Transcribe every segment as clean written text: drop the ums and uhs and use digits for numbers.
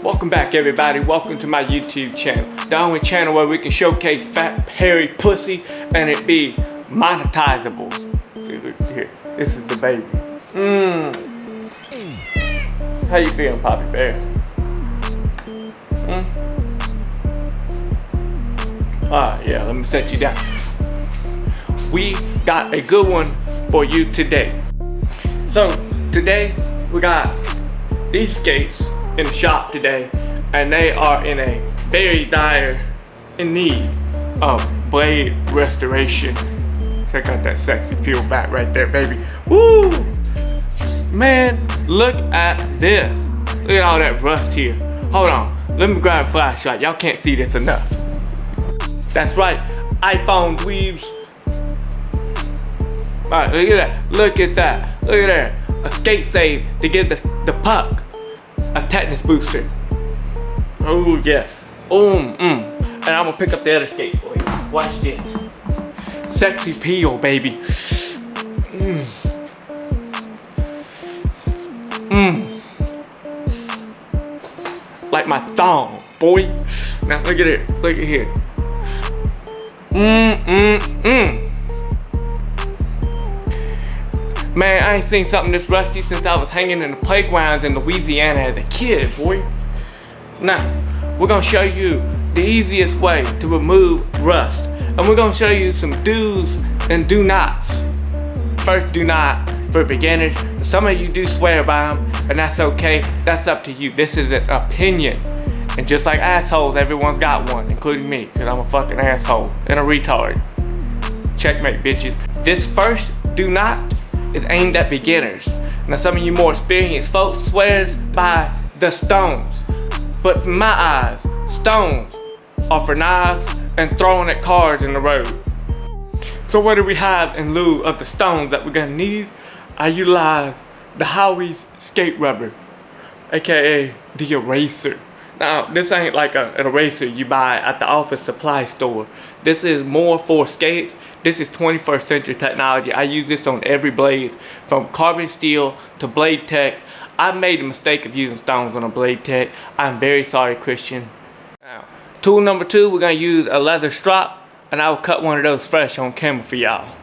Welcome back, everybody. Welcome to my YouTube channel. The only channel where we can showcase fat, hairy pussy and it be monetizable. See, look here. This is the baby. How you feeling, Poppy Bear? Alright, yeah, let me set you down. We got a good one for you today. So, today we got these skates in the shop today, and they are in a very dire in need of blade restoration. Check out that sexy peel back right there, baby. Woo! Man, look at this. Look at all that rust here. Hold on, let me grab a flashlight. Y'all can't see this enough. That's right, iPhone dweebs. Alright, look at that. Look at that. Look at that. A skate save to give the puck a tetanus booster. Oh yeah. And I'm gonna pick up the other skate for you. Watch this. Sexy peel, baby. Like my thong, boy. Now look at it. Look at here. Man, I ain't seen something this rusty since I was hanging in the playgrounds in Louisiana as a kid, boy. Now, we're gonna show you the easiest way to remove rust. And we're gonna show you some do's and do nots. First do not for beginners. Some of you do swear by them, and that's okay. That's up to you. This is an opinion. And just like assholes, everyone's got one, including me, because I'm a fucking asshole and a retard. Checkmate, bitches. This first do not is aimed at beginners. Now some of you more experienced folks swears by the stones. But from my eyes, stones are for knives and throwing at cars in the road. So what do we have in lieu of the stones that we're gonna need? I utilize the Howie's skate rubber, aka the eraser. Now, this ain't like an eraser you buy at the office supply store. This is more for skates. This is 21st century technology. I use this on every blade, from carbon steel to blade tech. I made the mistake of using stones on a blade tech. I'm very sorry, Christian. Now, tool number 2, we're gonna use a leather strop, and I will cut one of those fresh on camera for y'all.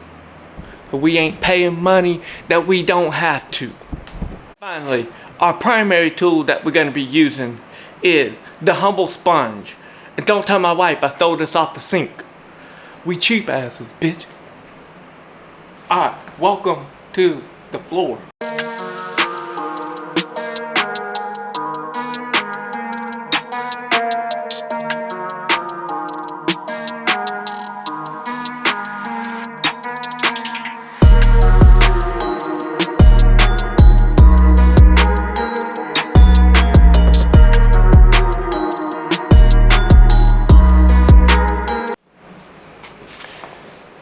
But we ain't paying money that we don't have to. Finally, our primary tool that we're gonna be using is the humble sponge. And don't tell my wife I stole this off the sink. We cheap asses, bitch. Alright, welcome to the floor.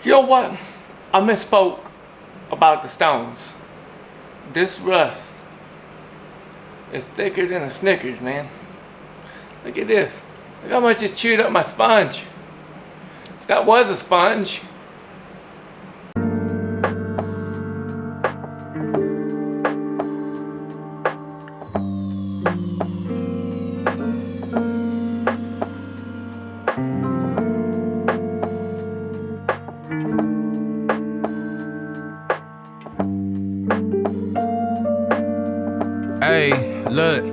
You know what? I misspoke about the stones. This rust is thicker than a Snickers, man. Look at this. Look how much it chewed up my sponge. That was a sponge. Hey, look.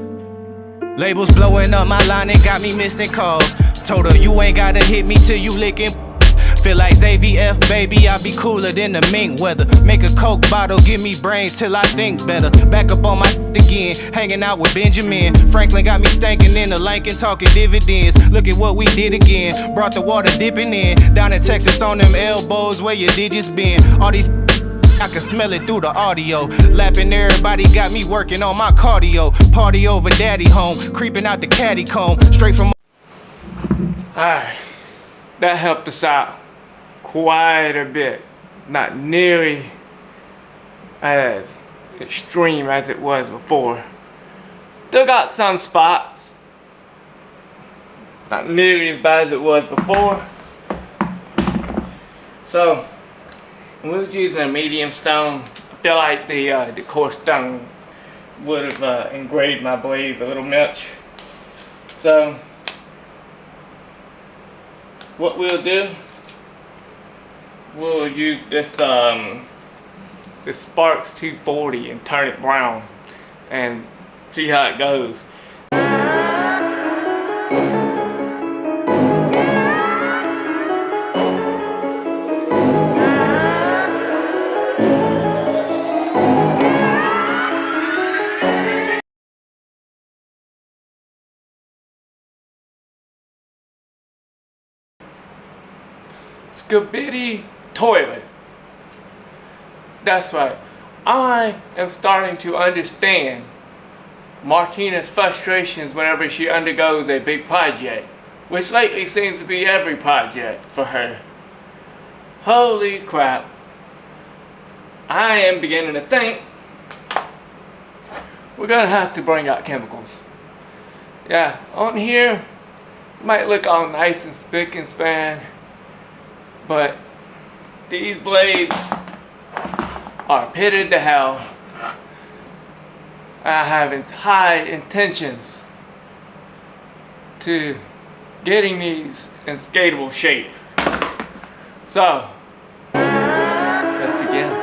Labels blowing up my line and got me missing calls. Told her you ain't gotta hit me till you licking. Feel like ZVF, baby, I be cooler than the mink weather. Make a Coke bottle, give me brain till I think better. Back up on my again, hanging out with Benjamin. Franklin got me stankin' in the Lincoln, talking dividends. Look at what we did again. Brought the water dipping in. Down in Texas on them elbows where your digits been. All these I can smell it through the audio. Lapping everybody got me working on my cardio. Party over daddy home, creeping out the caddy comb. Straight from. Alright, that helped us out quite a bit. Not nearly as extreme as it was before. Still got some spots. Not nearly as bad as it was before. So, we was using a medium stone. I feel like the coarse stone would have engraved my blades a little much. So what we'll do, we'll use this Sparks 240 and turn it brown and see how it goes. Skibidi toilet. That's right. I am starting to understand Martina's frustrations whenever she undergoes a big project, which lately seems to be every project for her. Holy crap. I am beginning to think we're gonna have to bring out chemicals. Yeah, on here it might look all nice and spick and span, but these blades are pitted to hell. I have high intentions to getting these in skatable shape. So, let's begin.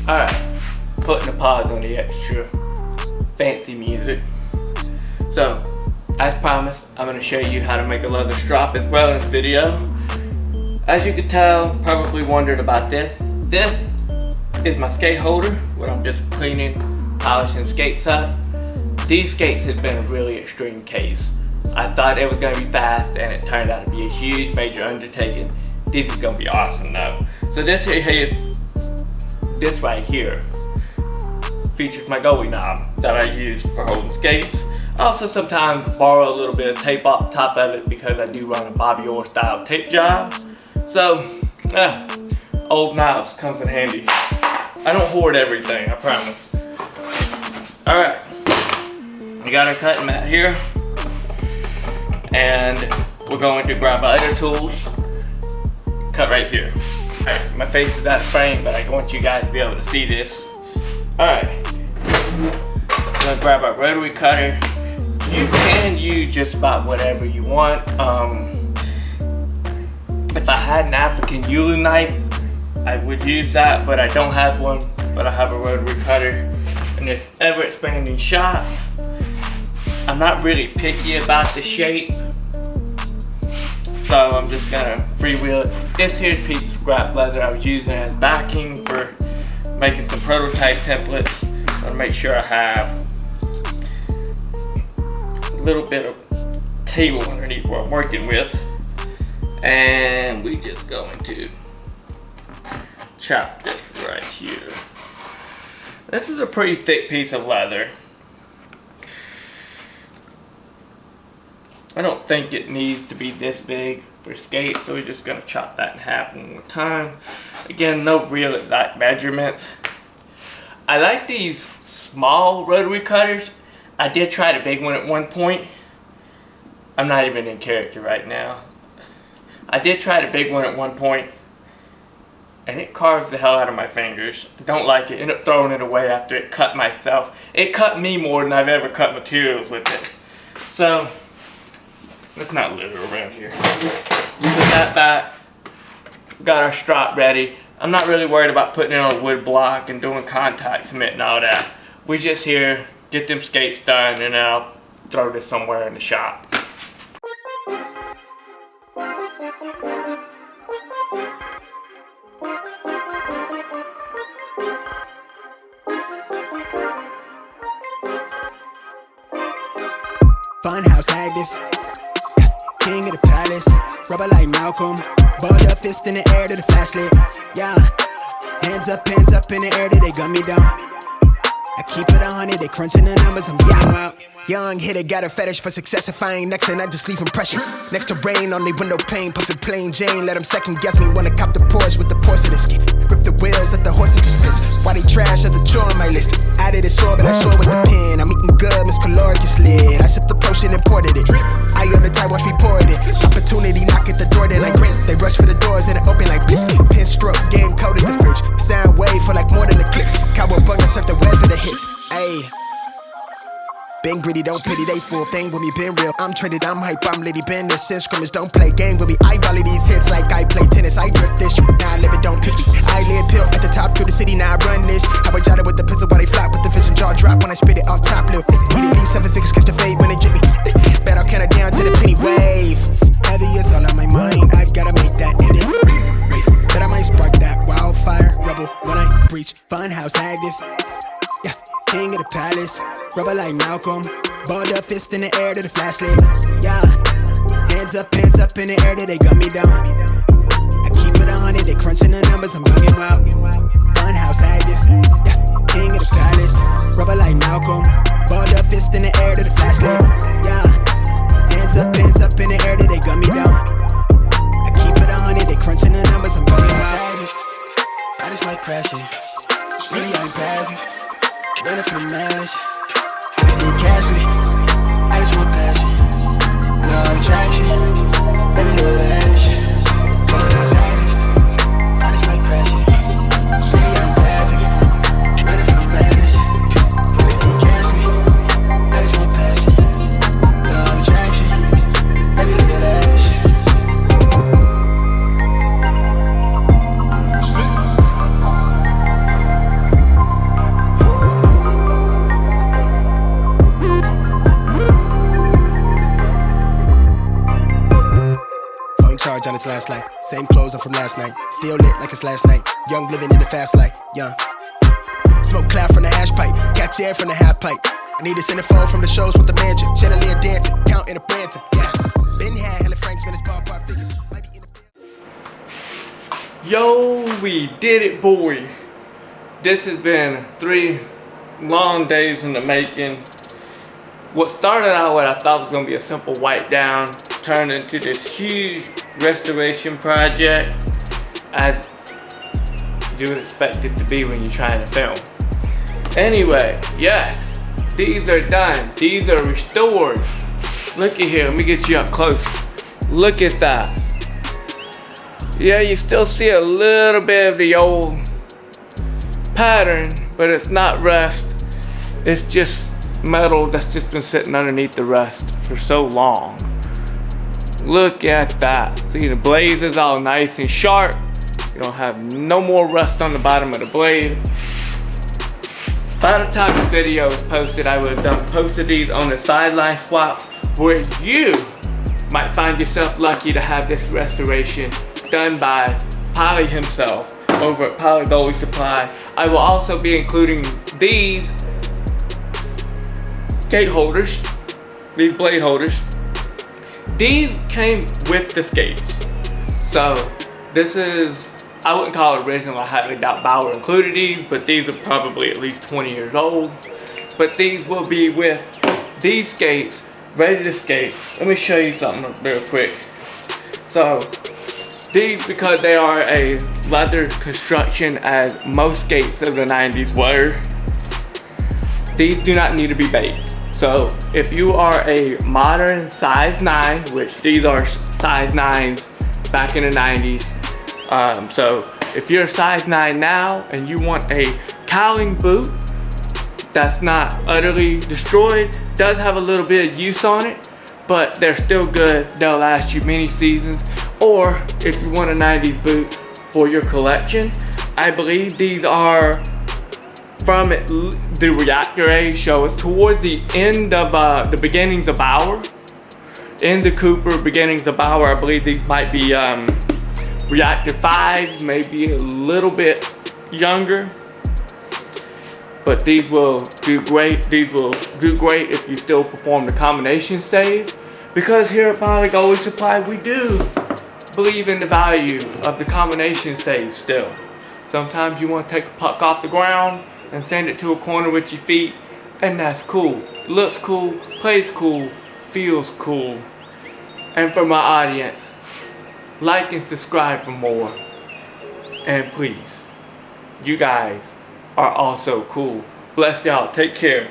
Alright, putting a pause on the extra fancy music. So, as promised, I'm going to show you how to make a leather strap as well in this video. As you can tell, probably wondered about this. This is my skate holder, what I'm just cleaning, polishing skates up. These skates have been a really extreme case. I thought it was going to be fast and it turned out to be a huge major undertaking. This is going to be awesome though. So this right here features my Goalie knob that I use for holding skates. I also sometimes borrow a little bit of tape off the top of it because I do run a Bobby Orr style tape job. So, old knobs comes in handy. I don't hoard everything, I promise. Alright, we got our cutting mat here. And we're going to grab our other tools, cut right here. Alright, my face is out of frame, but I want you guys to be able to see this. Alright, gonna grab our rotary cutter. You can use just about whatever you want. If I had an African Yulu knife, I would use that, but I don't have one. But I have a rotary cutter, and this ever expanding shop. I'm not really picky about the shape, so I'm just gonna freewheel it. This here piece of scrap leather I was using as backing for making some prototype templates. I'm gonna make sure I have a little bit of table underneath what I'm working with, and we just going to chop this right here. This is a pretty thick piece of leather. I don't think it needs to be this big for skates, so we're just gonna chop that in half one more time. Again, no real exact measurements. I like these small rotary cutters. I did try the big one at one point. I'm not even in character right now. I did try the big one at one point, and it carved the hell out of my fingers. I don't like it. Ended up throwing it away after it cut myself. It cut me more than I've ever cut materials with it. So, let's not litter around here. Put that back. Got our strop ready. I'm not really worried about putting it on a wood block and doing contact cement and all that. We just here, get them skates done, and then I'll throw this somewhere in the shop. Funhouse active, king of the palace, rubber like Malcolm, balled up fist in the air to the flashlight, yeah, hands up in the air till they gun me down, I keep it 100, they crunching the numbers, I'm out. Young hitter got a fetish for success. If I ain't next, and I just leave impression. Next to rain on the window pane, puffin' plain Jane. Let them second guess me. Wanna cop the Porsche with the Porsche the skin. Grip the wheels, let the horses dispense. Why they trash at the chore on my list? Added a sword, but I saw with the pen. I'm eating good, Miss Caloric is lit. I sipped the potion and poured it. I on the tie, watch me pour it in. Opportunity knock at the door, they like ring. They rush for the doors and it open like biscuit. Pin stroke, game cold as the fridge. Sound wave for like more than the clicks. Cowboy bug, I surf the web for the hits. Ayy. Been gritty, don't pity, they full thing with me, been real. I'm traded, I'm hype, I'm litty, been this since scrimmage, don't play game with me. I volley these hits like I play tennis, I grip this shit, now I live it, don't pick me. I live pill at the top, through the city, now I run this. How I jotted with the pencil while they flop with the vision, jaw drop when I spit it off top, little. Need at least 7 figures, catch the fade when it jit me. Bet I'll count it down to the penny wave. Heavy is all on my mind, I've gotta make that in it. Bet I might spark that wildfire, rebel when I breach. Funhouse active. King of the palace, rubber like Malcolm, balled up fist in the air to the flashlight, yeah, hands up in the air till they gun me down, I keep it 100, they crunching the numbers, I'm bringing out, Funhouse active, yeah, king of the palace, rubber like Malcolm, balled up fist in the air to the flashlight, yeah, hands up in the air till they gun me down, I keep it 100, they crunching the numbers, I'm bringing out, I just might crash it, really I'm passive. Running for the manage, I just need cash with, I just want passion, no attraction, baby do that shit, Funhouse active, I just might crash it, really I'm passive, running for the manage, I just need cash with, I just want passion, no attraction, baby do that shit. Charge on its last light. Same clothes on from last night. Still lit like it's last night. Young living in the fast life. Young. Smoke cloud from the hash pipe. Catch air from the half pipe. I need a centerfold from the shows with the mansion. Chandelier dancing. Counting a Branton. Yeah. Been had hella Franks when it's ballpark figures. Might be in the... Yo, we did it, boy. This has been 3 long days in the making. What started out what I thought was gonna be a simple wipe down turned into this huge restoration project, as you would expect it to be when you're trying to film. Anyway, yes, these are done. These are restored. Look at here, let me get you up close. Look at that. Yeah, you still see a little bit of the old pattern, but it's not rust. It's just metal that's just been sitting underneath the rust for so long. Look at that. See, the blade is all nice and sharp. You don't have no more rust on the bottom of the blade. By the time this video is posted, I would have posted these on the sideline swap, where you might find yourself lucky to have this restoration done by Polly himself over at Polly Goalie Supply. I will also be including these skate holders, these blade holders. These came with the skates. So this is, I wouldn't call it original. I highly doubt Bauer included these, but these are probably at least 20 years old. But these will be with these skates, ready to skate. Let me show you something real quick. So these, because they are a leather construction as most skates of the 90s were, these do not need to be baked. So if you are a modern size 9, which these are size 9s back in the 90s. So if you're a size 9 now and you want a cowling boot that's not utterly destroyed, does have a little bit of use on it, but they're still good, they'll last you many seasons. Or if you want a 90s boot for your collection, I believe these are from the Reactor age, so it's towards the end of the beginnings of Bauer. In the Cooper, beginnings of Bauer, I believe these might be Reactor 5s, maybe a little bit younger. But these will do great. These will do great if you still perform the combination save. Because here at Polly Goalie Supply, we do believe in the value of the combination save still. Sometimes you want to take a puck off the ground and send it to a corner with your feet, and that's cool. Looks cool, plays cool, feels cool. And for my audience, like and subscribe for more. And please, you guys are also cool. Bless y'all, take care.